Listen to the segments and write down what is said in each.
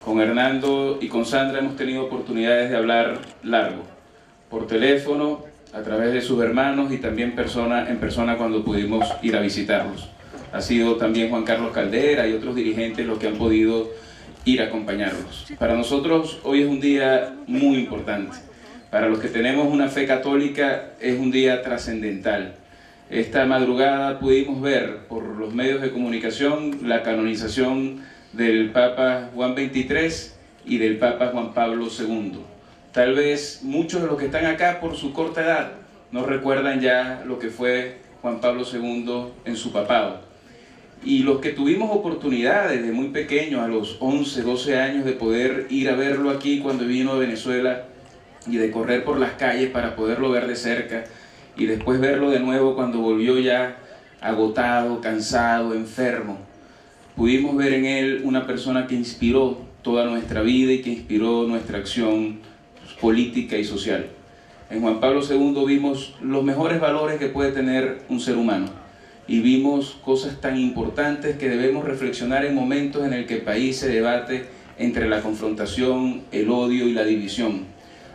Con Hernando y con Sandra hemos tenido oportunidades de hablar largo, por teléfono, a través de sus hermanos y también en persona cuando pudimos ir a visitarlos. Ha sido también Juan Carlos Caldera y otros dirigentes los que han podido ir a acompañarlos. Para nosotros hoy es un día muy importante. Para los que tenemos una fe católica es un día trascendental. Esta madrugada pudimos ver por los medios de comunicación la canonización del Papa Juan XXIII y del Papa Juan Pablo II. Tal vez muchos de los que están acá por su corta edad no recuerdan ya lo que fue Juan Pablo II en su papado. Y los que tuvimos oportunidad desde muy pequeños, a los 11, 12 años, de poder ir a verlo aquí cuando vino de Venezuela y de correr por las calles para poderlo ver de cerca y después verlo de nuevo cuando volvió ya agotado, cansado, enfermo, pudimos ver en él una persona que inspiró toda nuestra vida y que inspiró nuestra acción política y social. En Juan Pablo II vimos los mejores valores que puede tener un ser humano y vimos cosas tan importantes que debemos reflexionar en momentos en el que el país se debate entre la confrontación, el odio y la división.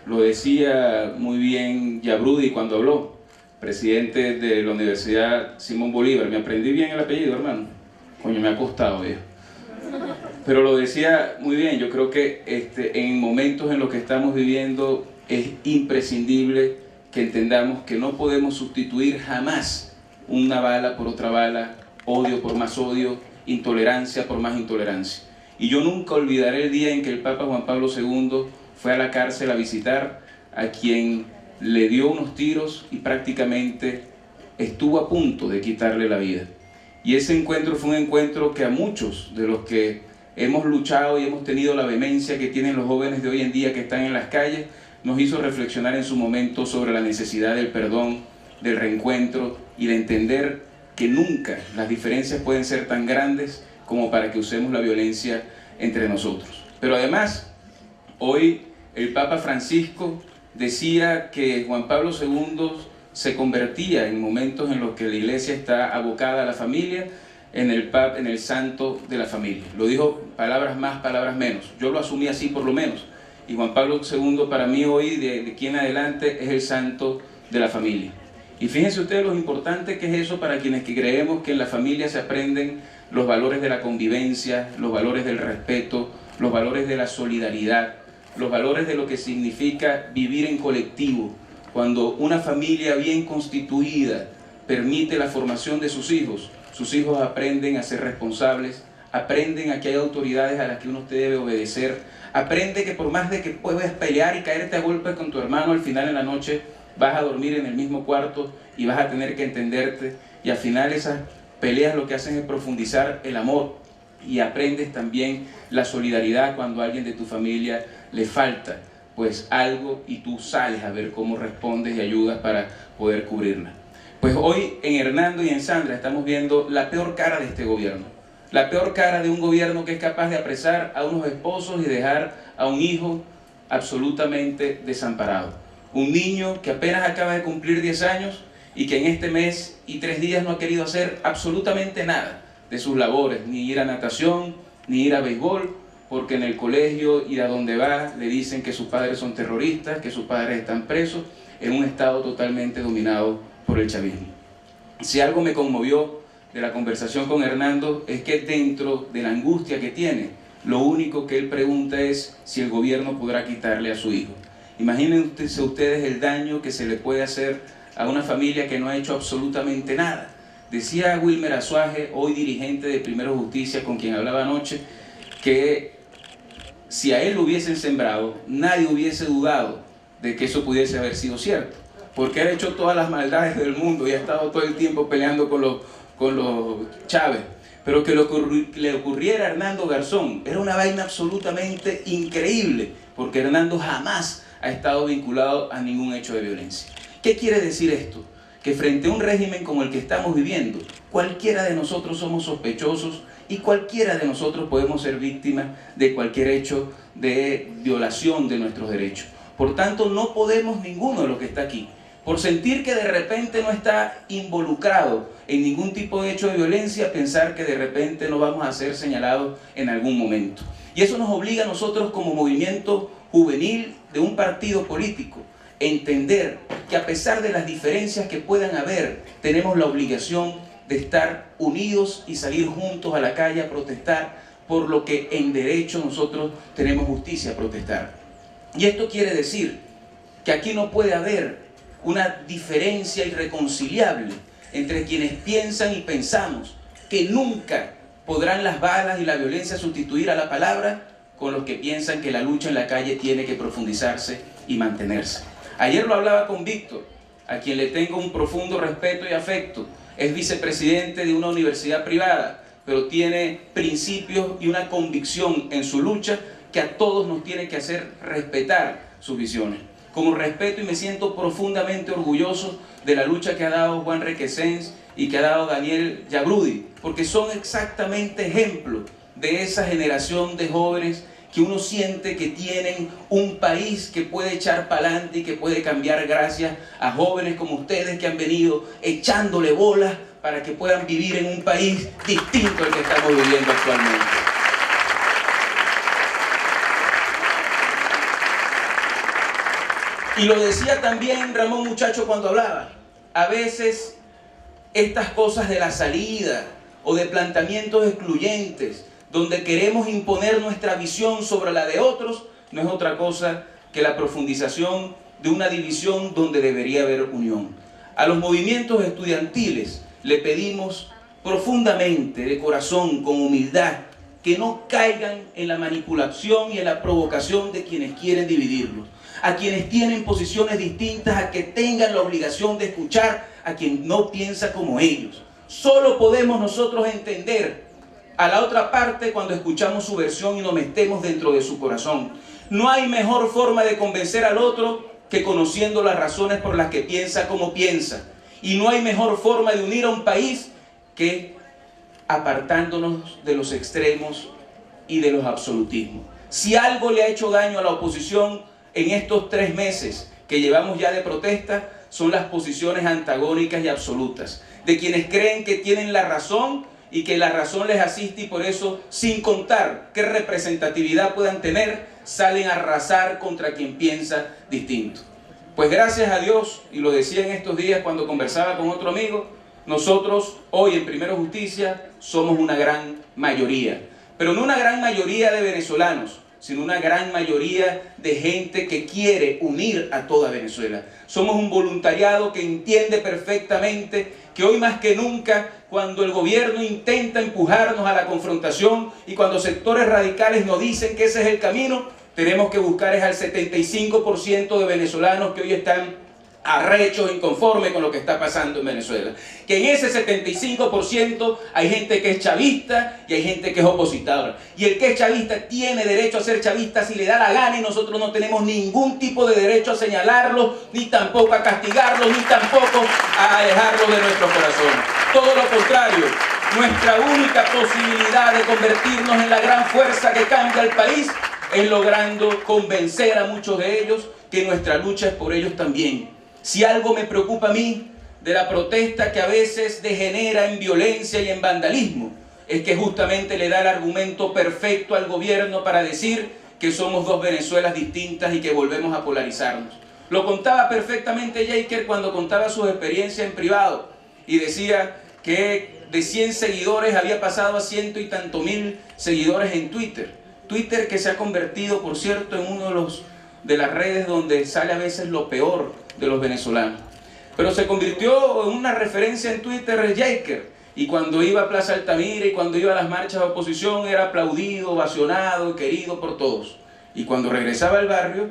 Lo decía muy bien Yabrudi cuando habló, presidente de la Universidad Simón Bolívar. Me aprendí bien el apellido, hermano. Coño, me ha costado, viejo. Pero lo decía muy bien. Yo creo que en momentos en los que estamos viviendo es imprescindible que entendamos que no podemos sustituir jamás una bala por otra bala, odio por más odio, intolerancia por más intolerancia. Y yo nunca olvidaré el día en que el Papa Juan Pablo II fue a la cárcel a visitar a quien le dio unos tiros y prácticamente estuvo a punto de quitarle la vida. Y ese encuentro fue un encuentro que a muchos de los que hemos luchado y hemos tenido la vehemencia que tienen los jóvenes de hoy en día que están en las calles, nos hizo reflexionar en su momento sobre la necesidad del perdón, del reencuentro y de entender que nunca las diferencias pueden ser tan grandes como para que usemos la violencia entre nosotros. Pero además, hoy el Papa Francisco decía que Juan Pablo II se convertía en momentos en los que la Iglesia está abocada a la familia, en el santo de la familia. Lo dijo palabras más, palabras menos. Yo lo asumí así por lo menos. Y Juan Pablo II para mí hoy, de aquí en adelante, es el santo de la familia. Y fíjense ustedes lo importante que es eso para quienes que creemos que en la familia se aprenden los valores de la convivencia, los valores del respeto, los valores de la solidaridad, los valores de lo que significa vivir en colectivo. Cuando una familia bien constituida permite la formación de sus hijos aprenden a ser responsables, aprenden a que hay autoridades a las que uno debe obedecer, aprende que por más de que puedas pelear y caerte a golpes con tu hermano, al final en la noche vas a dormir en el mismo cuarto y vas a tener que entenderte, y al final esas peleas lo que hacen es profundizar el amor, y aprendes también la solidaridad cuando a alguien de tu familia le falta pues algo y tú sales a ver cómo respondes y ayudas para poder cubrirla. Pues hoy en Hernando y en Sandra estamos viendo la peor cara de este gobierno, la peor cara de un gobierno que es capaz de apresar a unos esposos y dejar a un hijo absolutamente desamparado. Un niño que apenas acaba de cumplir 10 años y que en este mes y 3 días no ha querido hacer absolutamente nada de sus labores, ni ir a natación, ni ir a béisbol, porque en el colegio y a donde va le dicen que sus padres son terroristas, que sus padres están presos, en un estado totalmente dominado por el chavismo. Si algo me conmovió de la conversación con Hernando es que dentro de la angustia que tiene, lo único que él pregunta es si el gobierno podrá quitarle a su hijo. Imagínense ustedes el daño que se le puede hacer a una familia que no ha hecho absolutamente nada. Decía Wilmer Azuaje, hoy dirigente de Primero Justicia, con quien hablaba anoche, que si a él lo hubiesen sembrado, nadie hubiese dudado de que eso pudiese haber sido cierto, porque ha hecho todas las maldades del mundo y ha estado todo el tiempo peleando con los Chávez. Pero que lo que le ocurriera a Hernando Garzón era una vaina absolutamente increíble, porque Hernando jamás ha estado vinculado a ningún hecho de violencia. ¿Qué quiere decir esto? Que frente a un régimen como el que estamos viviendo, cualquiera de nosotros somos sospechosos y cualquiera de nosotros podemos ser víctimas de cualquier hecho de violación de nuestros derechos. Por tanto, no podemos ninguno de los que está aquí, por sentir que de repente no está involucrado en ningún tipo de hecho de violencia, pensar que de repente no vamos a ser señalados en algún momento. Y eso nos obliga a nosotros como movimiento juvenil de un partido político a entender que a pesar de las diferencias que puedan haber, tenemos la obligación de estar unidos y salir juntos a la calle a protestar por lo que en derecho nosotros tenemos justicia a protestar. Y esto quiere decir que aquí no puede haber una diferencia irreconciliable entre quienes piensan y pensamos que nunca podrán las balas y la violencia sustituir a la palabra, con los que piensan que la lucha en la calle tiene que profundizarse y mantenerse. Ayer lo hablaba con Víctor, a quien le tengo un profundo respeto y afecto. Es vicepresidente de una universidad privada, pero tiene principios y una convicción en su lucha que a todos nos tiene que hacer respetar sus visiones. Como respeto y me siento profundamente orgulloso de la lucha que ha dado Juan Requesens y que ha dado Daniel Yabrudi, porque son exactamente ejemplos de esa generación de jóvenes que uno siente que tienen un país que puede echar para adelante y que puede cambiar gracias a jóvenes como ustedes que han venido echándole bolas para que puedan vivir en un país distinto al que estamos viviendo actualmente. Y lo decía también Ramón Muchacho cuando hablaba, a veces estas cosas de la salida o de planteamientos excluyentes, donde queremos imponer nuestra visión sobre la de otros, no es otra cosa que la profundización de una división donde debería haber unión. A los movimientos estudiantiles le pedimos profundamente, de corazón, con humildad, que no caigan en la manipulación y en la provocación de quienes quieren dividirlos, a quienes tienen posiciones distintas, a que tengan la obligación de escuchar a quien no piensa como ellos. Solo podemos nosotros entender a la otra parte cuando escuchamos su versión y nos metemos dentro de su corazón. No hay mejor forma de convencer al otro que conociendo las razones por las que piensa como piensa. Y no hay mejor forma de unir a un país que apartándonos de los extremos y de los absolutismos. Si algo le ha hecho daño a la oposición en estos 3 meses que llevamos ya de protesta, son las posiciones antagónicas y absolutas, de quienes creen que tienen la razón y que la razón les asiste y por eso, sin contar qué representatividad puedan tener, salen a arrasar contra quien piensa distinto. Pues gracias a Dios, y lo decía en estos días cuando conversaba con otro amigo, nosotros hoy en Primero Justicia somos una gran mayoría, pero no una gran mayoría de venezolanos, sino una gran mayoría de gente que quiere unir a toda Venezuela. Somos un voluntariado que entiende perfectamente que hoy más que nunca, cuando el gobierno intenta empujarnos a la confrontación y cuando sectores radicales nos dicen que ese es el camino, tenemos que buscar es al 75% de venezolanos que hoy están arrechos, inconformes con lo que está pasando en Venezuela. Que en ese 75% hay gente que es chavista y hay gente que es opositora. Y el que es chavista tiene derecho a ser chavista si le da la gana y nosotros no tenemos ningún tipo de derecho a señalarlo, ni tampoco a castigarlo, ni tampoco a alejarlo de nuestro corazón. Todo lo contrario, nuestra única posibilidad de convertirnos en la gran fuerza que cambia el país es logrando convencer a muchos de ellos que nuestra lucha es por ellos también. Si algo me preocupa a mí de la protesta que a veces degenera en violencia y en vandalismo, es que justamente le da el argumento perfecto al gobierno para decir que somos dos Venezuelas distintas y que volvemos a polarizarnos. Lo contaba perfectamente Jaker cuando contaba sus experiencias en privado y decía que de 100 seguidores había pasado a 100 y tantos mil seguidores en Twitter. Twitter que se ha convertido, por cierto, en uno de las redes donde sale a veces lo peor de los venezolanos. Pero se convirtió en una referencia en Twitter Jaker. Y cuando iba a Plaza Altamira y cuando iba a las marchas de oposición era aplaudido, ovacionado y querido por todos. Y cuando regresaba al barrio,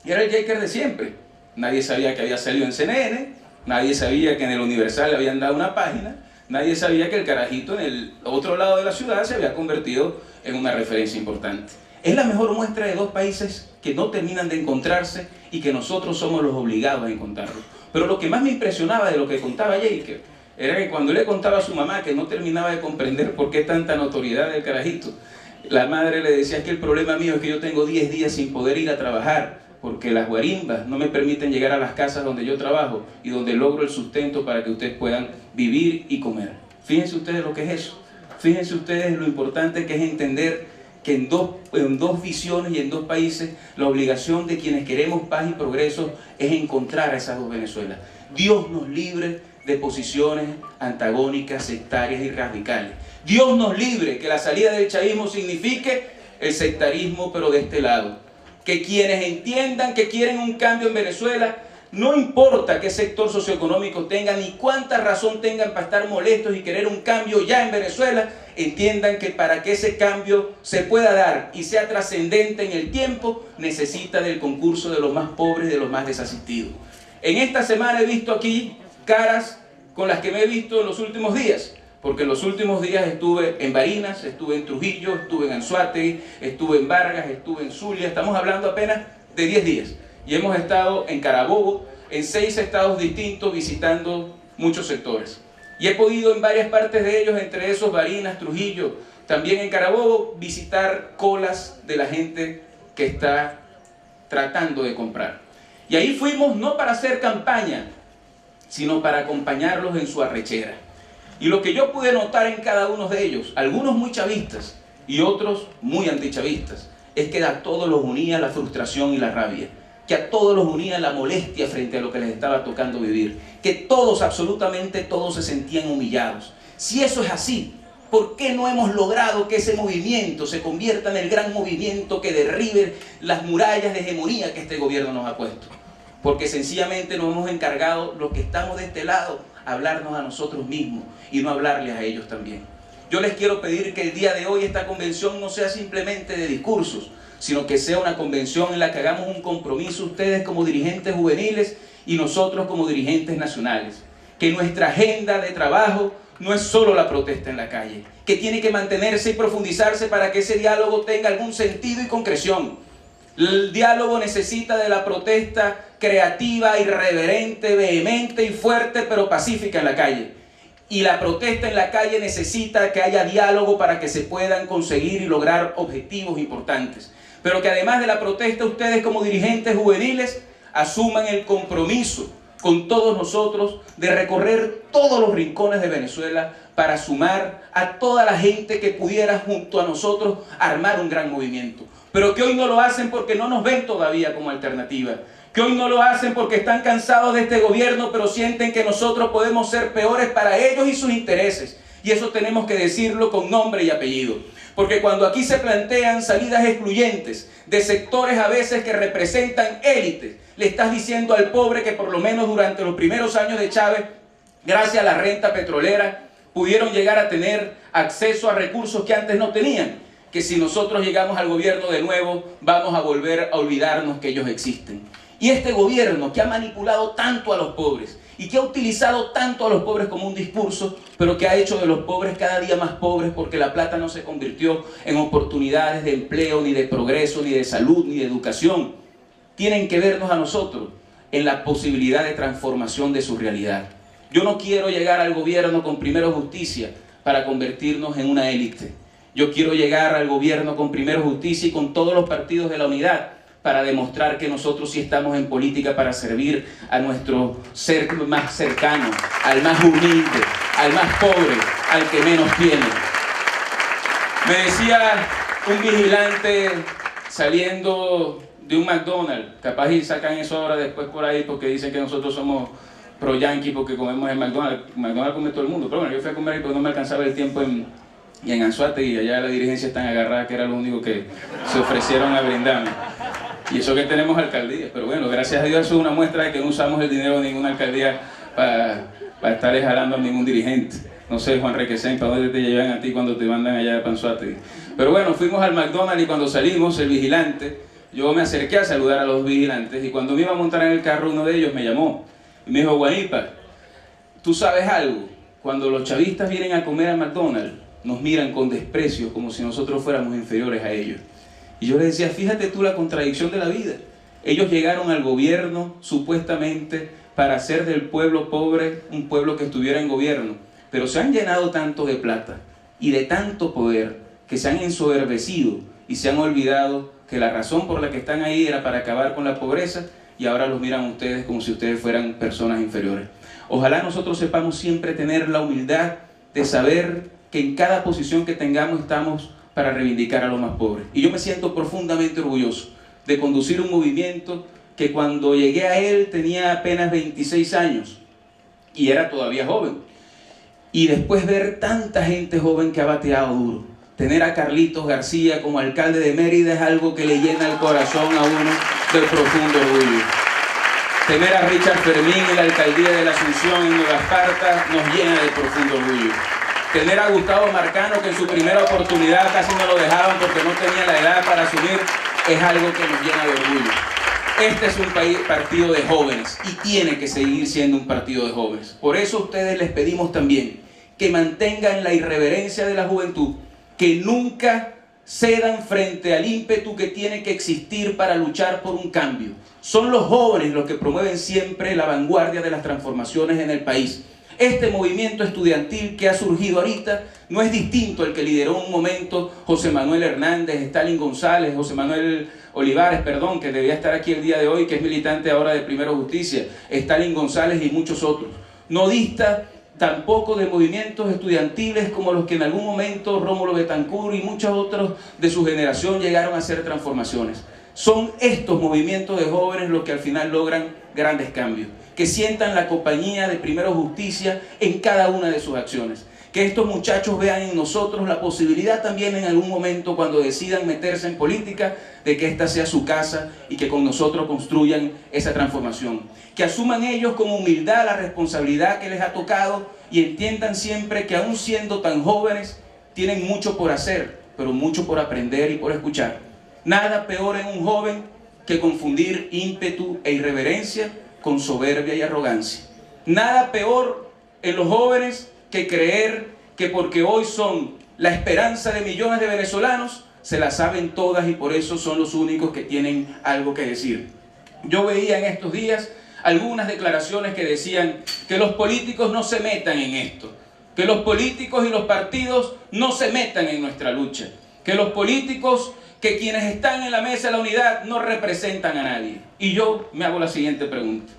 era el Jaker de siempre. Nadie sabía que había salido en CNN, nadie sabía que en el Universal le habían dado una página, nadie sabía que el carajito en el otro lado de la ciudad se había convertido en una referencia importante. Es la mejor muestra de dos países que no terminan de encontrarse y que nosotros somos los obligados a encontrarlo. Pero lo que más me impresionaba de lo que contaba Jaker era que cuando le contaba a su mamá que no terminaba de comprender por qué tanta notoriedad del carajito, la madre le decía que el problema mío es que yo tengo 10 días sin poder ir a trabajar porque las guarimbas no me permiten llegar a las casas donde yo trabajo y donde logro el sustento para que ustedes puedan vivir y comer. Fíjense ustedes lo que es eso. Fíjense ustedes lo importante que es entender que en dos visiones y en dos países la obligación de quienes queremos paz y progreso es encontrar a esas dos Venezuelas. Dios nos libre de posiciones antagónicas, sectarias y radicales. Dios nos libre que la salida del chavismo signifique el sectarismo, pero de este lado. Que quienes entiendan que quieren un cambio en Venezuela, no importa qué sector socioeconómico tengan ni cuánta razón tengan para estar molestos y querer un cambio ya en Venezuela, entiendan que para que ese cambio se pueda dar y sea trascendente en el tiempo, necesita del concurso de los más pobres y de los más desasistidos. En esta semana he visto aquí caras con las que me he visto en los últimos días, porque en los últimos días estuve en Barinas, estuve en Trujillo, estuve en Anzoátegui, estuve en Vargas, estuve en Zulia, estamos hablando apenas de 10 días. Y hemos estado en Carabobo, en 6 estados distintos, visitando muchos sectores. Y he podido en varias partes de ellos, entre esos Barinas, Trujillo, también en Carabobo, visitar colas de la gente que está tratando de comprar. Y ahí fuimos no para hacer campaña, sino para acompañarlos en su arrechera. Y lo que yo pude notar en cada uno de ellos, algunos muy chavistas y otros muy antichavistas, es que a todos los unía la frustración y la rabia, que a todos los unía la molestia frente a lo que les estaba tocando vivir, que todos, absolutamente todos, se sentían humillados. Si eso es así, ¿por qué no hemos logrado que ese movimiento se convierta en el gran movimiento que derribe las murallas de hegemonía que este gobierno nos ha puesto? Porque sencillamente nos hemos encargado, los que estamos de este lado, hablarnos a nosotros mismos y no hablarles a ellos también. Yo les quiero pedir que el día de hoy esta convención no sea simplemente de discursos, sino que sea una convención en la que hagamos un compromiso, ustedes como dirigentes juveniles y nosotros como dirigentes nacionales. Que nuestra agenda de trabajo no es solo la protesta en la calle, que tiene que mantenerse y profundizarse para que ese diálogo tenga algún sentido y concreción. El diálogo necesita de la protesta creativa, irreverente, vehemente y fuerte, pero pacífica en la calle. Y la protesta en la calle necesita que haya diálogo para que se puedan conseguir y lograr objetivos importantes. Pero que además de la protesta, ustedes como dirigentes juveniles asuman el compromiso con todos nosotros de recorrer todos los rincones de Venezuela para sumar a toda la gente que pudiera junto a nosotros armar un gran movimiento. Pero que hoy no lo hacen porque no nos ven todavía como alternativa. Que hoy no lo hacen porque están cansados de este gobierno, pero sienten que nosotros podemos ser peores para ellos y sus intereses. Y eso tenemos que decirlo con nombre y apellido. Porque cuando aquí se plantean salidas excluyentes de sectores a veces que representan élites, le estás diciendo al pobre que por lo menos durante los primeros años de Chávez, gracias a la renta petrolera, pudieron llegar a tener acceso a recursos que antes no tenían. Que si nosotros llegamos al gobierno de nuevo, vamos a volver a olvidarnos que ellos existen. Y este gobierno que ha manipulado tanto a los pobres y que ha utilizado tanto a los pobres como un discurso, pero que ha hecho de los pobres cada día más pobres porque la plata no se convirtió en oportunidades de empleo, ni de progreso, ni de salud, ni de educación, tienen que vernos a nosotros en la posibilidad de transformación de su realidad. Yo no quiero llegar al gobierno con Primero Justicia para convertirnos en una élite. Yo quiero llegar al gobierno con Primero Justicia y con todos los partidos de la unidad para demostrar que nosotros sí estamos en política para servir a nuestro ser más cercano, al más humilde, al más pobre, al que menos tiene. Me decía un vigilante saliendo de un McDonald's, capaz y sacan eso ahora después por ahí porque dicen que nosotros somos pro yankee porque comemos en McDonald's. McDonald's come todo el mundo, pero bueno, yo fui a comer y pues no me alcanzaba el tiempo y en Anzoátegui, allá la dirigencia está agarrada, que era lo único que se ofrecieron a brindarme. Y eso que tenemos alcaldías, pero bueno, gracias a Dios eso es una muestra de que no usamos el dinero de ninguna alcaldía para estarle jalando a ningún dirigente. No sé, Juan Requesén, ¿para dónde te llevan a ti cuando te mandan allá de Anzoátegui? Pero bueno, fuimos al McDonald's y cuando salimos, el vigilante, yo me acerqué a saludar a los vigilantes y cuando me iba a montar en el carro, uno de ellos me llamó y me dijo: Guanipa, ¿tú sabes algo? Cuando los chavistas vienen a comer al McDonald's, nos miran con desprecio como si nosotros fuéramos inferiores a ellos. Y yo les decía, fíjate tú la contradicción de la vida. Ellos llegaron al gobierno supuestamente para hacer del pueblo pobre un pueblo que estuviera en gobierno, pero se han llenado tanto de plata y de tanto poder que se han ensoberbecido y se han olvidado que la razón por la que están ahí era para acabar con la pobreza y ahora los miran a ustedes como si ustedes fueran personas inferiores. Ojalá nosotros sepamos siempre tener la humildad de saber que en cada posición que tengamos estamos para reivindicar a los más pobres. Y yo me siento profundamente orgulloso de conducir un movimiento que cuando llegué a él tenía apenas 26 años y era todavía joven. Y después ver tanta gente joven que ha bateado duro, tener a Carlitos García como alcalde de Mérida es algo que le llena el corazón a uno de profundo orgullo. Tener a Richard Fermín en la alcaldía de la Asunción en Nueva Esparta nos llena de profundo orgullo. Tener a Gustavo Marcano, que en su primera oportunidad casi no lo dejaban porque no tenía la edad para asumir, es algo que nos llena de orgullo. Este es un partido de jóvenes y tiene que seguir siendo un partido de jóvenes. Por eso a ustedes les pedimos también que mantengan la irreverencia de la juventud, que nunca cedan frente al ímpetu que tiene que existir para luchar por un cambio. Son los jóvenes los que promueven siempre la vanguardia de las transformaciones en el país. Este movimiento estudiantil que ha surgido ahorita no es distinto al que lideró en un momento José Manuel Hernández, Stalin González, José Manuel Olivares, perdón, que debía estar aquí el día de hoy, que es militante ahora de Primero Justicia, Stalin González y muchos otros. No dista tampoco de movimientos estudiantiles como los que en algún momento Rómulo Betancourt y muchos otros de su generación llegaron a hacer transformaciones. Son estos movimientos de jóvenes los que al final logran grandes cambios, que sientan la compañía de Primero Justicia en cada una de sus acciones. Que estos muchachos vean en nosotros la posibilidad también en algún momento, cuando decidan meterse en política, de que esta sea su casa y que con nosotros construyan esa transformación. Que asuman ellos con humildad la responsabilidad que les ha tocado y entiendan siempre que aún siendo tan jóvenes, tienen mucho por hacer, pero mucho por aprender y por escuchar. Nada peor en un joven que confundir ímpetu e irreverencia con soberbia y arrogancia. Nada peor en los jóvenes que creer que porque hoy son la esperanza de millones de venezolanos, se la saben todas y por eso son los únicos que tienen algo que decir. Yo veía en estos días algunas declaraciones que decían que los políticos no se metan en esto, que los políticos y los partidos no se metan en nuestra lucha, que los políticos, que quienes están en la mesa de la unidad no representan a nadie. Y yo me hago la siguiente pregunta: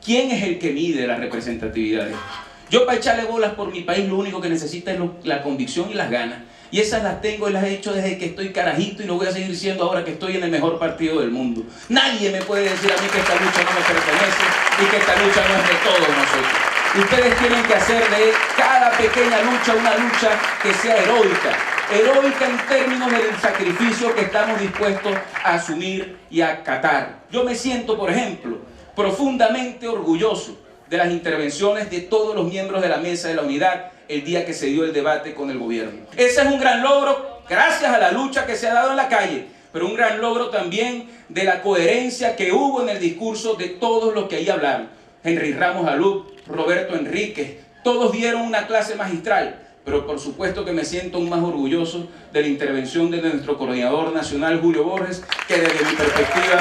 ¿quién es el que mide la representatividad de esto? Yo, para echarle bolas por mi país, lo único que necesita es la convicción y las ganas. Y esas las tengo y las he hecho desde que estoy carajito y lo voy a seguir siendo ahora que estoy en el mejor partido del mundo. Nadie me puede decir a mí que esta lucha no me pertenece y que esta lucha no es de todos nosotros. Ustedes tienen que hacer de cada pequeña lucha una lucha que sea heroica. Heroica en términos del sacrificio que estamos dispuestos a asumir y a acatar. Yo me siento, por ejemplo, profundamente orgulloso de las intervenciones de todos los miembros de la Mesa de la Unidad el día que se dio el debate con el gobierno. Ese es un gran logro gracias a la lucha que se ha dado en la calle, pero un gran logro también de la coherencia que hubo en el discurso de todos los que ahí hablaron. Henry Ramos Alup, Roberto Enríquez, todos dieron una clase magistral, pero por supuesto que me siento aún más orgulloso de la intervención de nuestro coordinador nacional, Julio Borges, que desde mi perspectiva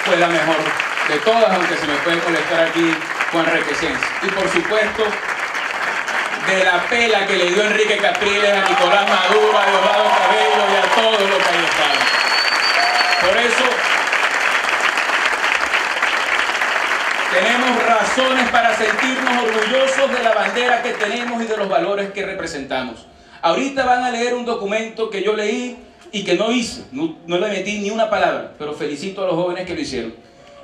fue la mejor de todas, aunque se me puede molestar aquí Juan Requesens. Y por supuesto, de la pela que le dio Enrique Capriles a Nicolás Maduro, a Diosdado Cabello y a todos los que ahí estaban. Por eso, tenemos razones para sentirnos orgullosos de la bandera que tenemos y de los valores que representamos. Ahorita van a leer un documento que yo leí y que no hice, no le metí ni una palabra, pero felicito a los jóvenes que lo hicieron.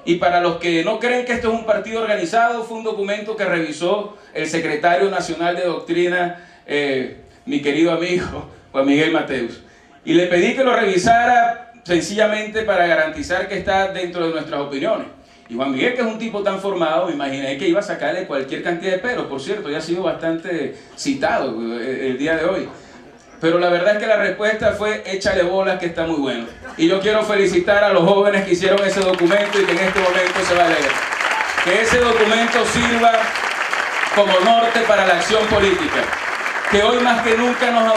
Y para los que no creen que esto es un partido organizado, fue un documento que revisó el secretario nacional de doctrina, mi querido amigo Juan Miguel Mateus. Y le pedí que lo revisara sencillamente para garantizar que está dentro de nuestras opiniones. Y Juan Miguel, que es un tipo tan formado, me imaginé que iba a sacarle cualquier cantidad de peros. Por cierto, ya ha sido bastante citado el día de hoy. Pero la verdad es que la respuesta fue: échale bolas que está muy bueno. Y yo quiero felicitar a los jóvenes que hicieron ese documento y que en este momento se va a leer. Que ese documento sirva como norte para la acción política. Que hoy más que nunca nos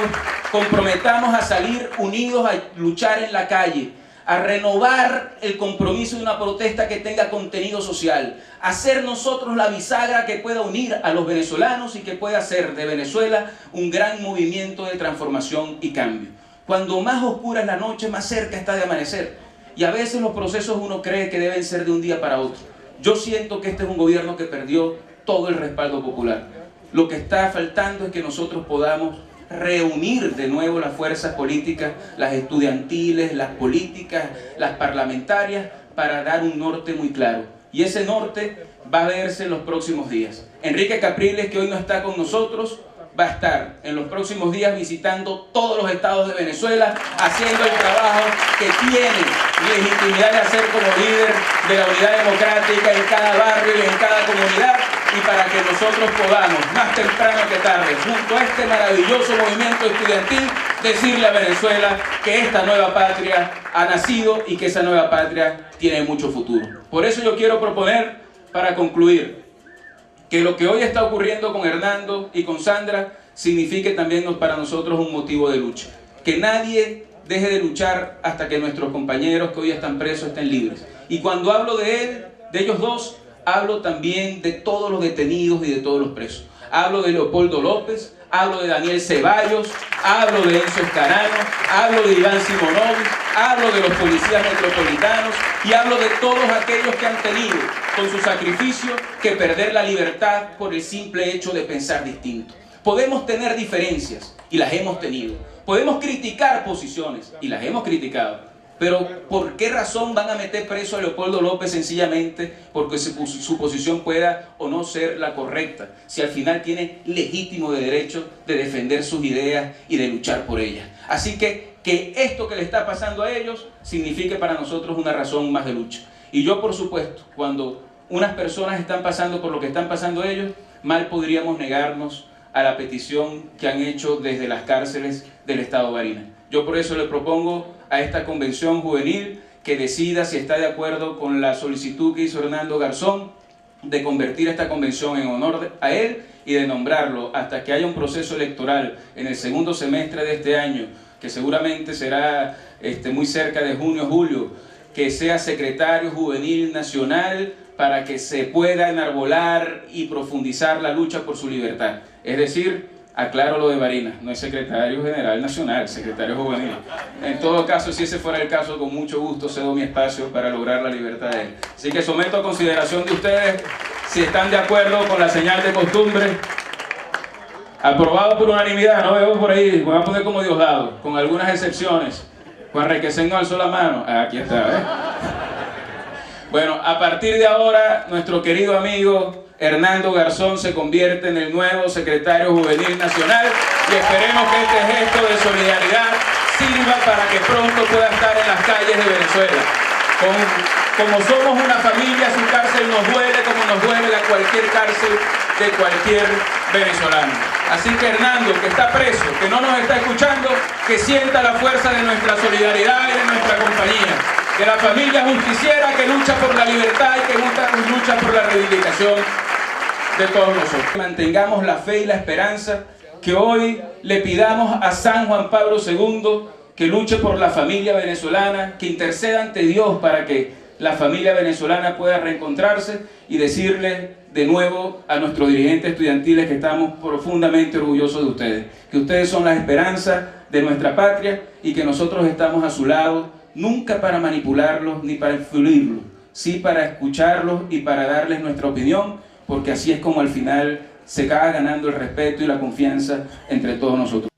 comprometamos a salir unidos a luchar en la calle, a renovar el compromiso de una protesta que tenga contenido social, a ser nosotros la bisagra que pueda unir a los venezolanos y que pueda hacer de Venezuela un gran movimiento de transformación y cambio. Cuando más oscura es la noche, más cerca está de amanecer. Y a veces los procesos uno cree que deben ser de un día para otro. Yo siento que este es un gobierno que perdió todo el respaldo popular. Lo que está faltando es que nosotros podamos reunir de nuevo las fuerzas políticas, las estudiantiles, las políticas, las parlamentarias, para dar un norte muy claro. Y ese norte va a verse en los próximos días. Enrique Capriles, que hoy no está con nosotros, va a estar en los próximos días visitando todos los estados de Venezuela, haciendo el trabajo que tiene legitimidad de hacer como líder de la unidad democrática en cada barrio y en cada comunidad, y para que nosotros podamos, más temprano que tarde, junto a este maravilloso movimiento estudiantil, decirle a Venezuela que esta nueva patria ha nacido y que esa nueva patria tiene mucho futuro. Por eso yo quiero proponer, para concluir, que lo que hoy está ocurriendo con Hernando y con Sandra signifique también para nosotros un motivo de lucha. Que nadie deje de luchar hasta que nuestros compañeros que hoy están presos estén libres. Y cuando hablo de ellos dos, hablo también de todos los detenidos y de todos los presos. Hablo de Leopoldo López, hablo de Daniel Ceballos, hablo de Enzo Escarano, hablo de Iván Simonovic, hablo de los policías metropolitanos y hablo de todos aquellos que han tenido con su sacrificio que perder la libertad por el simple hecho de pensar distinto. Podemos tener diferencias y las hemos tenido. Podemos criticar posiciones y las hemos criticado. Pero ¿por qué razón van a meter preso a Leopoldo López sencillamente porque su posición pueda o no ser la correcta? Si al final tiene legítimo derecho de defender sus ideas y de luchar por ellas. Así que esto que le está pasando a ellos signifique para nosotros una razón más de lucha. Y yo, por supuesto, cuando unas personas están pasando por lo que están pasando ellos, mal podríamos negarnos a la petición que han hecho desde las cárceles del estado Barinas. Yo por eso le propongo a esta convención juvenil que decida si está de acuerdo con la solicitud que hizo Hernando Garzón de convertir esta convención en honor a él y de nombrarlo hasta que haya un proceso electoral en el segundo semestre de este año, que seguramente será muy cerca de junio o julio, que sea secretario juvenil nacional para que se pueda enarbolar y profundizar la lucha por su libertad. Es decir, aclaro lo de Barinas, no es secretario general nacional, secretario juvenil. En todo caso, si ese fuera el caso, con mucho gusto cedo mi espacio para lograr la libertad de él. Así que someto a consideración de ustedes si están de acuerdo con la señal de costumbre. Aprobado por unanimidad, no veo por ahí, voy a poner como Diosdado, con algunas excepciones. Juan Requesén no alzó la mano. Aquí está, Bueno, a partir de ahora, nuestro querido amigo Hernando Garzón se convierte en el nuevo secretario juvenil nacional y esperemos que este gesto de solidaridad sirva para que pronto pueda estar en las calles de Venezuela. Como somos una familia, su cárcel nos duele como nos duele cualquier cárcel de cualquier venezolano. Así que Hernando, que está preso, que no nos está escuchando, que sienta la fuerza de nuestra solidaridad y de nuestra compañía. De la familia justiciera que lucha por la libertad y que lucha por la reivindicación de todos nosotros. Mantengamos la fe y la esperanza, que hoy le pidamos a San Juan Pablo II que luche por la familia venezolana, que interceda ante Dios para que la familia venezolana pueda reencontrarse, y decirle de nuevo a nuestros dirigentes estudiantiles que estamos profundamente orgullosos de ustedes, que ustedes son la esperanza de nuestra patria y que nosotros estamos a su lado, nunca para manipularlos ni para influirlos, sí para escucharlos y para darles nuestra opinión, porque así es como al final se acaba ganando el respeto y la confianza entre todos nosotros.